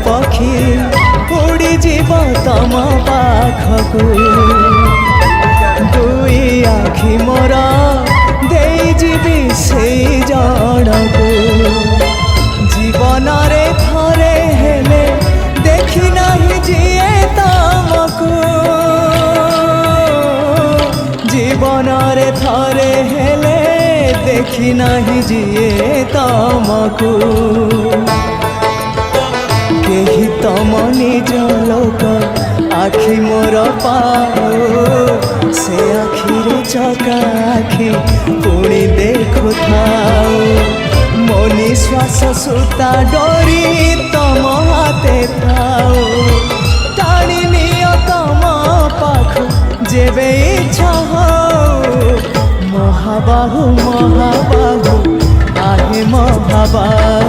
पक्षी उड़ी जीव तम पाखकू दुई आखि मोर देई जीवी से जनकू जीवन रे थरे हेले देखी नहीं जिए तमकू जीवन रे थरे हेले देखी नहीं जिए तमकू केही तम निज लोक आखि मोर पाओ से आखिरे चका आखि पुणी देखु थाओ मो निश्वास सुता डोरी तम हाथे थाओ टाणी नियो तम पाख जेबे इच्छा हो महाबाहु महाबाहु आहे महाबाहु।